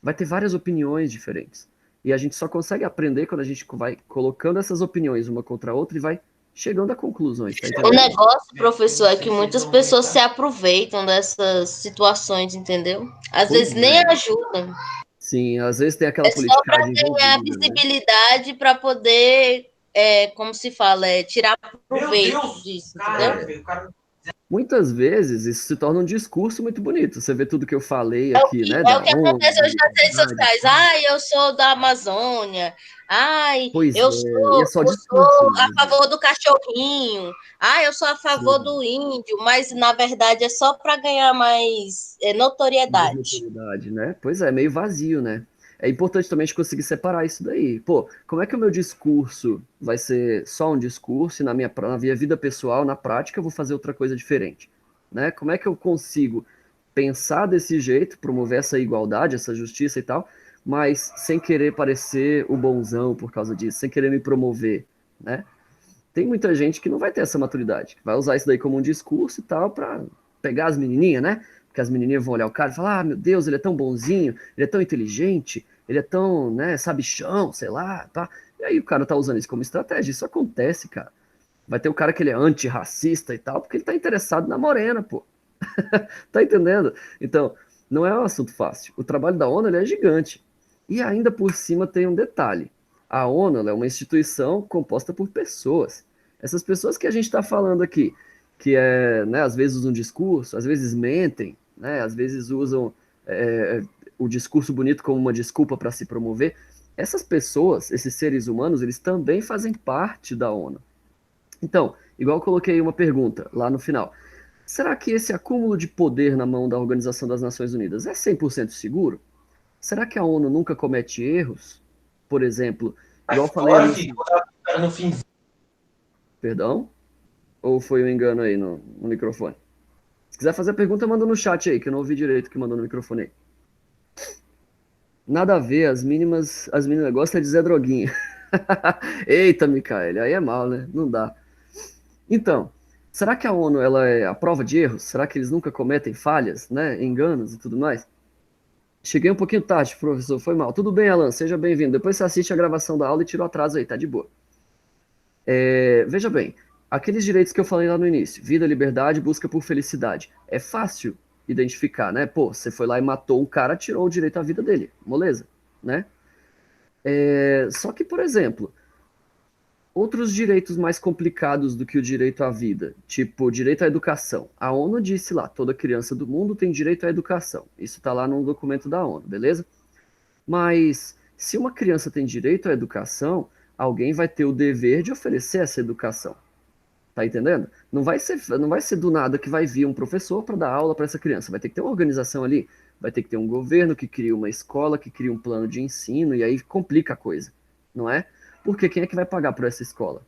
Vai ter várias opiniões diferentes. E a gente só consegue aprender quando a gente vai colocando essas opiniões uma contra a outra e vai chegando a conclusões. Tá O negócio, professor, é que muitas pessoas se aproveitam dessas situações, entendeu? Às Pois vezes nem é. ajudam. Sim, às vezes tem aquela É só para politicagem ganhar envolvida, né? visibilidade, para poder, como se fala, tirar proveito disso, entendeu? Muitas vezes isso se torna um discurso muito bonito. Você vê tudo que eu falei É o aqui, que, né? é o Da que ONU, acontece hoje da nas redes liberdade. sociais. Ai, eu sou da Amazônia. Ai, Pois eu é, e é sou, só eu discurso sou a mesmo. favor do cachorrinho. Ai, eu sou a favor Sim, do índio. Mas, na verdade, é só para ganhar mais mais notoriedade. notoriedade, né? Pois é, meio vazio, né? É importante também a gente conseguir separar isso daí. Pô, como é que o meu discurso vai ser só um discurso e na minha vida pessoal, na prática, eu vou fazer outra coisa diferente? Né? Como é que eu consigo pensar desse jeito, promover essa igualdade, essa justiça e tal, mas sem querer parecer o bonzão por causa disso, sem querer me promover, né? Tem muita gente que não vai ter essa maturidade, vai usar isso daí como um discurso e tal para pegar as menininhas, né? Porque as menininhas vão olhar o cara e falar: ah, meu Deus, ele é tão bonzinho, ele é tão inteligente, ele é tão, né, sabichão, sei lá, tá? E aí o cara tá usando isso como estratégia, isso acontece, cara. Vai ter o cara que ele é antirracista e tal, porque ele tá interessado na morena, pô. Tá entendendo? Então, não é um assunto fácil. O trabalho da ONU ele é gigante. E ainda por cima tem um detalhe. A ONU ela é uma instituição composta por pessoas. Essas pessoas que a gente está falando aqui, que é, né, às vezes usam discurso, às vezes mentem, né, às vezes usam o discurso bonito como uma desculpa para se promover. Essas pessoas, esses seres humanos, eles também fazem parte da ONU. Então, igual eu coloquei uma pergunta lá no final. Será que esse acúmulo de poder na mão da Organização das Nações Unidas é 100% seguro? Será que a ONU nunca comete erros? Por exemplo, igual eu falei ali. Perdão? Ou foi um engano aí no microfone? Se quiser fazer a pergunta, manda no chat aí, que eu não ouvi direito o que mandou no microfone aí. Nada a ver, as meninas gostam de dizer droguinha. Eita, Micael, aí é mal, né? Não dá. Então, será que a ONU ela é a prova de erros? Será que eles nunca cometem falhas, né? Enganos e tudo mais? Cheguei um pouquinho tarde, professor, foi mal. Tudo bem, Alan, seja bem-vindo. Depois você assiste a gravação da aula e tira o atraso aí, tá de boa. Veja bem, aqueles direitos que eu falei lá no início, vida, liberdade, busca por felicidade. É fácil identificar, né? Pô, você foi lá e matou um cara, tirou o direito à vida dele, moleza, né? Só que, por exemplo, outros direitos mais complicados do que o direito à vida, tipo direito à educação. A ONU disse lá, toda criança do mundo tem direito à educação. Isso está lá num documento da ONU, beleza? Mas se uma criança tem direito à educação, alguém vai ter o dever de oferecer essa educação. Tá entendendo? Não vai ser do nada que vai vir um professor para dar aula para essa criança. Vai ter que ter uma organização ali, vai ter que ter um governo que cria uma escola, que cria um plano de ensino, e aí complica a coisa, não é? Porque quem é que vai pagar por essa escola?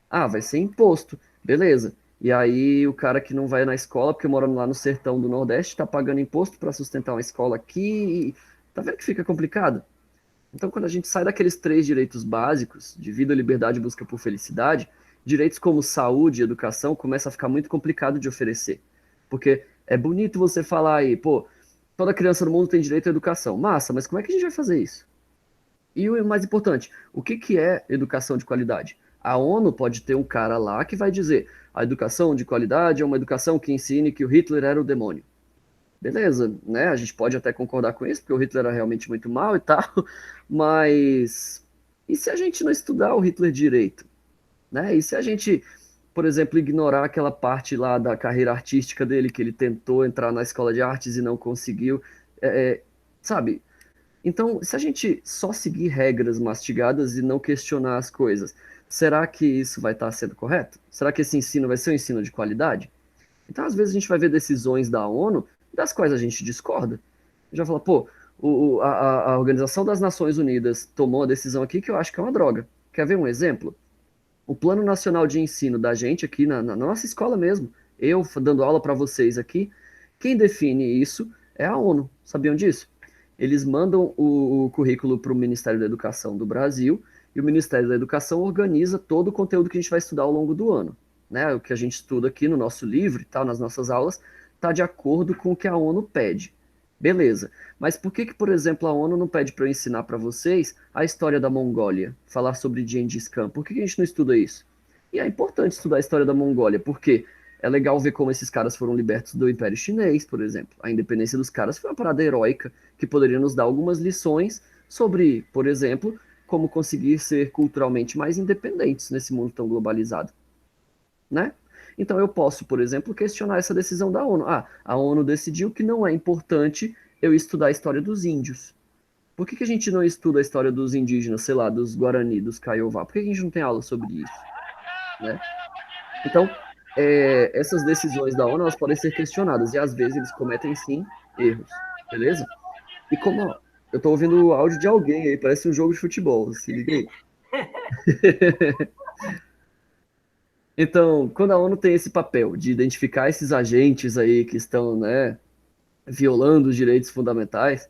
Ah, vai ser imposto, beleza. E aí o cara que não vai na escola, porque mora lá no sertão do Nordeste, tá pagando imposto para sustentar uma escola aqui. Tá vendo que fica complicado? Então, quando a gente sai daqueles 3 direitos básicos, de vida, liberdade e busca por felicidade, direitos como saúde e educação começa a ficar muito complicado de oferecer. Porque é bonito você falar aí, pô, toda criança do mundo tem direito à educação. Massa, mas como é que a gente vai fazer isso? E o mais importante, o que é educação de qualidade? A ONU pode ter um cara lá que vai dizer a educação de qualidade é uma educação que ensine que o Hitler era o demônio. Beleza, né? A gente pode até concordar com isso, porque o Hitler era realmente muito mal e tal, mas e se a gente não estudar o Hitler direito? Né? E se a gente, por exemplo, ignorar aquela parte lá da carreira artística dele, que ele tentou entrar na escola de artes e não conseguiu, sabe? Então, se a gente só seguir regras mastigadas e não questionar as coisas, será que isso vai estar sendo correto? Será que esse ensino vai ser um ensino de qualidade? Então, às vezes, a gente vai ver decisões da ONU das quais a gente discorda. Já fala, pô, a Organização das Nações Unidas tomou uma decisão aqui que eu acho que é uma droga. Quer ver um exemplo? O Plano Nacional de Ensino da gente aqui na nossa escola mesmo, eu dando aula para vocês aqui, quem define isso é a ONU. Sabiam disso? Eles mandam o currículo para o Ministério da Educação do Brasil e o Ministério da Educação organiza todo o conteúdo que a gente vai estudar ao longo do ano. Né? O que a gente estuda aqui no nosso livro e tal, nas nossas aulas, está de acordo com o que a ONU pede. Beleza. Mas por que, por exemplo, a ONU não pede para eu ensinar para vocês a história da Mongólia, falar sobre Gengis Khan? Por que a gente não estuda isso? E é importante estudar a história da Mongólia, porque é legal ver como esses caras foram libertos do Império Chinês, por exemplo. A independência dos caras foi uma parada heróica que poderia nos dar algumas lições sobre, por exemplo, como conseguir ser culturalmente mais independentes nesse mundo tão globalizado. Né? Então eu posso, por exemplo, questionar essa decisão da ONU. Ah, a ONU decidiu que não é importante eu estudar a história dos índios. Por que a gente não estuda a história dos indígenas, sei lá, dos Guarani, dos Kaiowá? Por que a gente não tem aula sobre isso? Né? Então, essas decisões da ONU, elas podem ser questionadas, e às vezes eles cometem, sim, erros. Beleza? E como eu tô ouvindo o áudio de alguém aí, parece um jogo de futebol, se liga aí. Então, quando a ONU tem esse papel de identificar esses agentes aí que estão, né, violando os direitos fundamentais,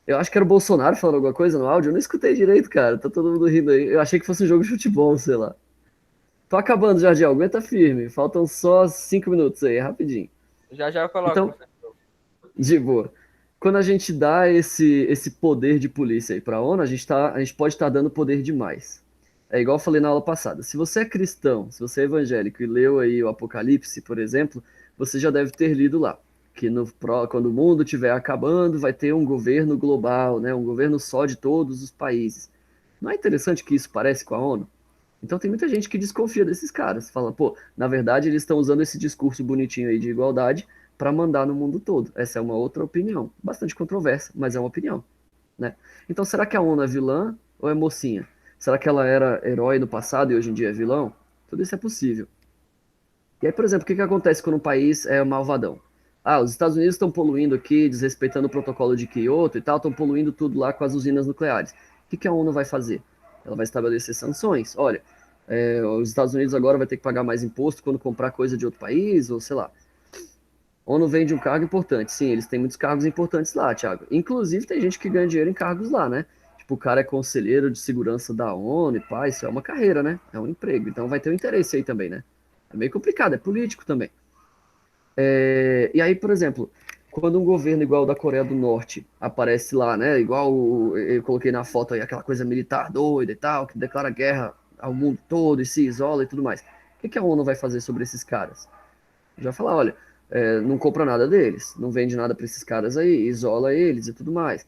eu acho que era o Bolsonaro falando alguma coisa no áudio, eu não escutei direito, cara, tá todo mundo rindo aí. Eu achei que fosse um jogo de futebol, sei lá. Tô acabando, Jardim, aguenta firme, faltam só 5 minutos aí, rapidinho. Já eu coloco. Então, de boa. Quando a gente dá esse poder de polícia aí pra ONU, a gente pode estar dando poder demais. É igual eu falei na aula passada. Se você é cristão, se você é evangélico e leu aí o Apocalipse, por exemplo, você já deve ter lido lá. Que quando o mundo estiver acabando, vai ter um governo global, né? Um governo só de todos os países. Não é interessante que isso parece com a ONU? Então tem muita gente que desconfia desses caras. Fala, pô, na verdade eles estão usando esse discurso bonitinho aí de igualdade para mandar no mundo todo. Essa é uma outra opinião. Bastante controversa, mas é uma opinião. Né? Então será que a ONU é vilã ou é mocinha? Será que ela era herói no passado e hoje em dia é vilão? Tudo isso é possível. E aí, por exemplo, o que acontece quando um país é malvadão? Ah, os Estados Unidos estão poluindo aqui, desrespeitando o protocolo de Kyoto e tal, estão poluindo tudo lá com as usinas nucleares. O que a ONU vai fazer? Ela vai estabelecer sanções. Olha, os Estados Unidos agora vai ter que pagar mais imposto quando comprar coisa de outro país, ou sei lá. A ONU vende um cargo importante. Sim, eles têm muitos cargos importantes lá, Thiago. Inclusive, tem gente que ganha dinheiro em cargos lá, né? Tipo, o cara é conselheiro de segurança da ONU e pá, isso é uma carreira, né? É um emprego. Então vai ter um interesse aí também, né? É meio complicado, é político também. E aí, por exemplo, quando um governo igual o da Coreia do Norte aparece lá, né? Igual eu coloquei na foto aí, aquela coisa militar doida e tal, que declara guerra ao mundo todo e se isola e tudo mais. O que a ONU vai fazer sobre esses caras? Já falar, olha, não compra nada deles, não vende nada para esses caras aí, isola eles e tudo mais.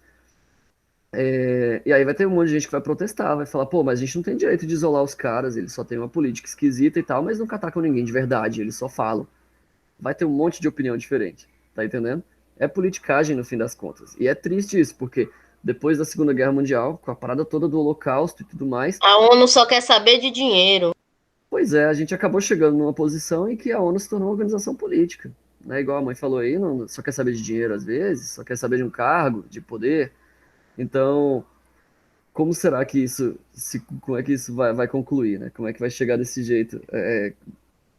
E aí vai ter um monte de gente que vai protestar, vai falar, pô, mas a gente não tem direito de isolar os caras, eles só têm uma política esquisita e tal, mas nunca atacam ninguém de verdade, eles só falam. Vai ter um monte de opinião diferente, tá entendendo? É politicagem no fim das contas. E é triste isso, porque depois da Segunda Guerra Mundial, com a parada toda do Holocausto e tudo mais... A ONU só quer saber de dinheiro. Pois é, a gente acabou chegando numa posição em que a ONU se tornou uma organização política. Né? Igual a mãe falou aí, não, só quer saber de dinheiro às vezes, só quer saber de um cargo, de poder... Então, como será que como é que isso vai concluir, né? Como é que vai chegar desse jeito? Como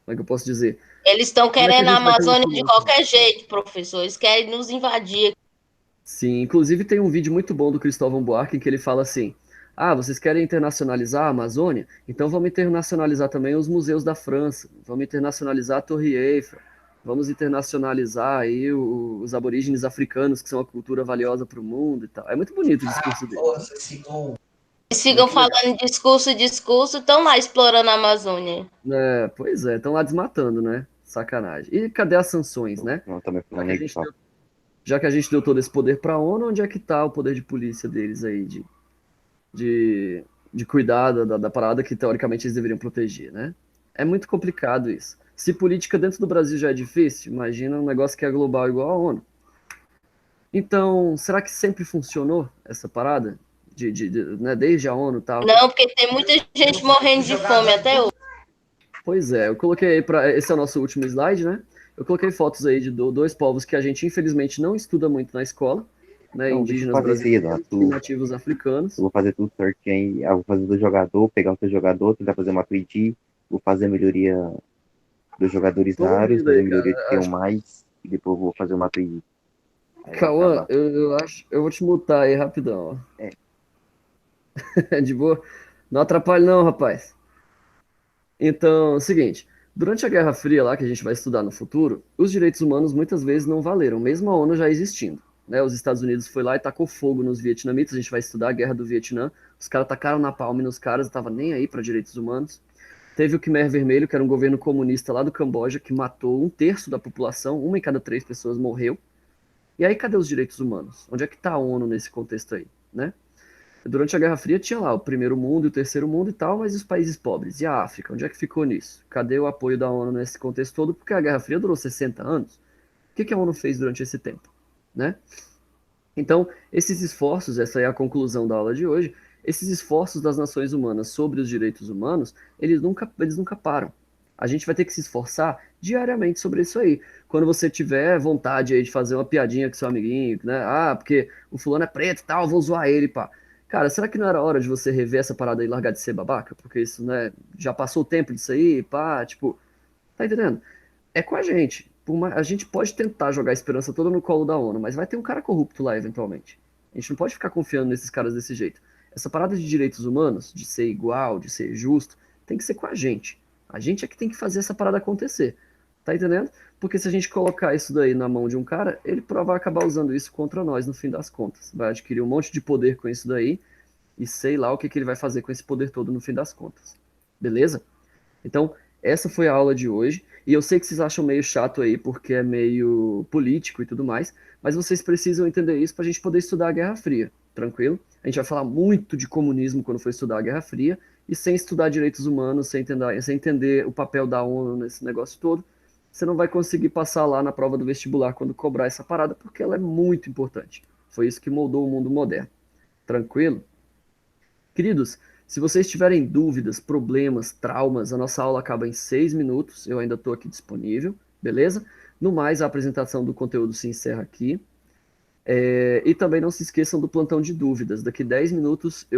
é que eu posso dizer? Eles estão querendo a Amazônia de isso? qualquer jeito, professor. Eles querem nos invadir. Sim, inclusive tem um vídeo muito bom do Cristóvão Buarque em que ele fala assim: ah, vocês querem internacionalizar a Amazônia? Então vamos internacionalizar também os museus da França, vamos internacionalizar a Torre Eiffel, vamos internacionalizar aí os aborígenes africanos, que são uma cultura valiosa para o mundo e tal. É muito bonito o discurso dele. Eles ficam falando discurso, estão lá explorando a Amazônia. Pois é, estão lá desmatando, né? Sacanagem. E cadê as sanções, né? Não, também falando aí, já que a gente deu todo esse poder para a ONU, onde é que está o poder de polícia deles aí, de cuidar da parada que teoricamente eles deveriam proteger, né? É muito complicado isso. Se política dentro do Brasil já é difícil, imagina um negócio que é global igual a ONU. Então, será que sempre funcionou essa parada? Né, desde a ONU e tal? Não, porque tem muita gente morrendo de fome até hoje. Pois é, eu coloquei aí esse é o nosso último slide, né? Eu coloquei fotos aí de dois povos que a gente infelizmente não estuda muito na escola, né? Não, Indígenas brasileiros e nativos africanos. Eu vou fazer tudo certinho. Eu vou fazer do jogador, pegar o seu jogador, tentar fazer uma 3D, Vou fazer a melhoria dos jogadores Tô raros, ouvindo fazer a aí, melhoria cara. que tenham mais, e depois vou fazer o mapa aí. Aí vai Cauã, acabar. eu acho, eu vou te mutar aí rapidão, É. ó. De boa. Não atrapalhe não, rapaz. Então, é o seguinte, durante a Guerra Fria lá, que a gente vai estudar no futuro, os direitos humanos muitas vezes não valeram, mesmo a ONU já existindo. Né? Os Estados Unidos foi lá e tacou fogo nos vietnamitas, a gente vai estudar a Guerra do Vietnã, os caras tacaram napalm nos caras, não tava nem aí para direitos humanos. Teve o Khmer Vermelho, que era um governo comunista lá do Camboja, que matou 1/3 da população, uma em cada 3 pessoas morreu. E aí, cadê os direitos humanos? Onde é que está a ONU nesse contexto aí, né? Durante a Guerra Fria tinha lá o primeiro mundo e o terceiro mundo e tal, mas e os países pobres? E a África? Onde é que ficou nisso? Cadê o apoio da ONU nesse contexto todo? Porque a Guerra Fria durou 60 anos. O que a ONU fez durante esse tempo, né? Então, esses esforços, essa é a conclusão da aula de hoje, esses esforços das nações humanas sobre os direitos humanos, eles nunca param. A gente vai ter que se esforçar diariamente sobre isso aí. Quando você tiver vontade aí de fazer uma piadinha com seu amiguinho, né? Ah, porque o fulano é preto e tal, vou zoar ele, pá. Cara, será que não era hora de você rever essa parada aí e largar de ser babaca? Porque isso, né, já passou o tempo disso aí, pá, tipo, tá entendendo? É com a gente. A gente pode tentar jogar a esperança toda no colo da ONU, mas vai ter um cara corrupto lá eventualmente. A gente não pode ficar confiando nesses caras desse jeito. Essa parada de direitos humanos, de ser igual, de ser justo, tem que ser com a gente. A gente é que tem que fazer essa parada acontecer. Tá entendendo? Porque se a gente colocar isso daí na mão de um cara, ele vai acabar usando isso contra nós no fim das contas. Vai adquirir um monte de poder com isso daí e sei lá o que ele vai fazer com esse poder todo no fim das contas. Beleza? Então, essa foi a aula de hoje. E eu sei que vocês acham meio chato aí, porque é meio político e tudo mais, mas vocês precisam entender isso para a gente poder estudar a Guerra Fria, tranquilo? A gente vai falar muito de comunismo quando for estudar a Guerra Fria, e sem estudar direitos humanos, sem entender o papel da ONU nesse negócio todo, você não vai conseguir passar lá na prova do vestibular quando cobrar essa parada, porque ela é muito importante. Foi isso que moldou o mundo moderno. Tranquilo? Queridos, se vocês tiverem dúvidas, problemas, traumas, a nossa aula acaba em 6 minutos. Eu ainda estou aqui disponível, beleza? No mais, a apresentação do conteúdo se encerra aqui. E também não se esqueçam do plantão de dúvidas. Daqui 10 minutos eu